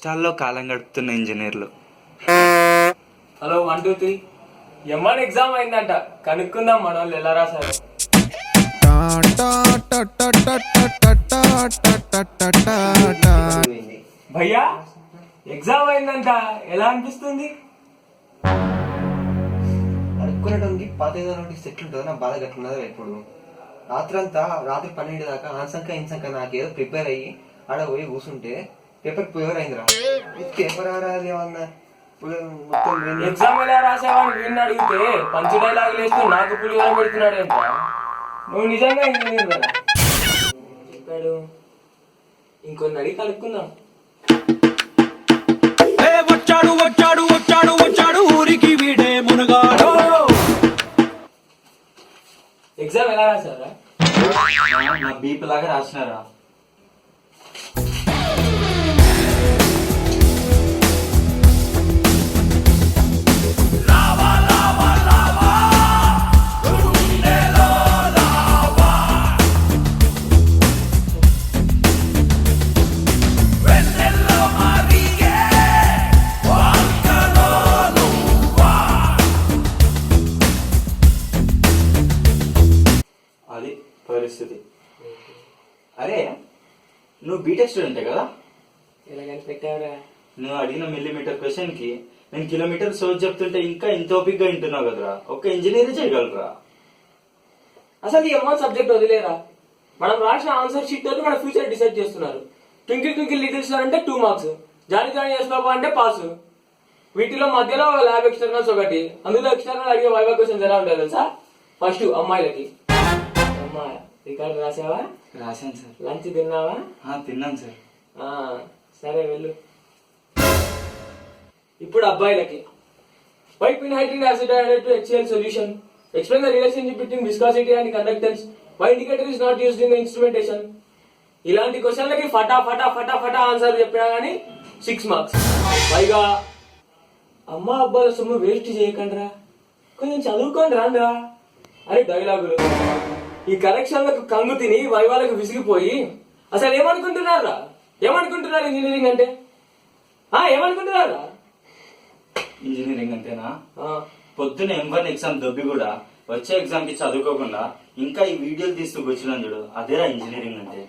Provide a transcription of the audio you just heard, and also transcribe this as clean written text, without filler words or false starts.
కష్టాల్లో కాలం గడుపుతున్న ఇంజనీర్లు. Hello 1 2 3 ఎమ్మాన్ exam అయిందంట, కనుక్కుందాం మన వాళ్ళు ఎలా రాశారు. భయ్యా ఎగ్జామ్ అయిందంట, ఎలా అనిపిస్తుంది? అనుకునేటువంటి పాత సెట్ ఉంటుందో నా బాధ గట్లున్నదో. ఇప్పుడు రాత్రి 12 దాకా ఆన్సంక ఇన్సంక నాకేదో ప్రిపేర్ అయ్యి ఆడ పోయి కూర్చుంటే పేపర్ ప్యూర్ అయిందిరా. పేపర్ ఏమన్నా ఎగ్జామ్ ఎలా రాసావని వీడిని అడిగితే పంచ్ డైలాగ్ వేస్తూ నాకు పులిహోర పెడుతున్నాడు అంట. నువ్వు నిజంగా ఇంజనీర్ కదా చెప్పాడు. ఇంకొన్ని అడిగి కలుపుకుందాం. వచ్చాడు వచ్చాడు వచ్చాడు వచ్చాడు ఊరికి వీడే మునగాడు. ఎగ్జామ్ ఎలా రాసారా? నా బీపీ లాగా రాసినారా? అది పరిస్థితి. అరే నువ్వు బీటెక్ స్టూడెంటే కదా? ఎలా కనిపెట్టావురా? నువ్వు అడిగిన మిల్లీమీటర్ క్వశ్చన్ కి నేను కిలోమీటర్ సోచ్ చెప్తుంటే ఇంకా ఇంత ఓపిక్ గా వింటున్నావు కదరా. ఒక్క ఇంజనీర్ చేయగలరా? అసలు ఈ అమ్మాయి సబ్జెక్ట్ వదిలేరా. మనం రాసిన ఆన్సర్ షీట్ తోటి మన ఫ్యూచర్ డిసైడ్ చేస్తున్నారు. ట్వింకిల్ ట్వింకిల్ లిటిల్ స్టార్ అంటే 2 మార్క్స్, జానీ జానీ ఎస్ బాబా అంటే పాస్. వీటిలో మధ్యలో ల్యాబ్ ఎక్స్టర్నల్స్ ఒకటి. అందులో ఎక్స్టర్నల్ అడిగే వైవా క్వశ్చన్స్ ఎలా ఉంటాయి తెలుసా? ఫస్ట్ అమ్మాయిలకి, అమ్మాయి రికార్డు రాసావా? రాశాను సార్. లంచ్ తిన్నావా? తిన్నాను సార్. సరే వెళ్ళు. ఇప్పుడు అబ్బాయిలకి, white pin hydric acid added to HCl solution. Explain the relationship between viscosity and conductance. Why indicator is not used in the instrumentation. ఇలాంటి క్వశ్చన్లకి ఫటా ఫటా ఫటా ఫటా ఆన్సర్ చెప్పినా గానీ 6 మార్క్స్. పైగా అమ్మా అబ్బాయిల సొమ్ము వేస్ట్ చేయకండిరా, కొంచెం చదువుకోండి రాండ్రా. అరే డైలాగులు ఈ కరెక్షన్లకు కంగు తిని వైవాలకు విసిగిపోయి అసలు ఏమనుకుంటున్నారా? ఏమనుకుంటున్నారు ఇంజనీరింగ్ అంటే? ఏమనుకుంటున్నారా? ఇంజనీరింగ్ అంటేనా? పొద్దున M1 ఎగ్జామ్ దొబ్బి కూడా వచ్చే ఎగ్జామ్ కి చదువుకోకుండా ఇంకా ఈ వీడియోలు తీస్తూ కూర్చున్నాను చూడు, అదేరా ఇంజనీరింగ్ అంటే.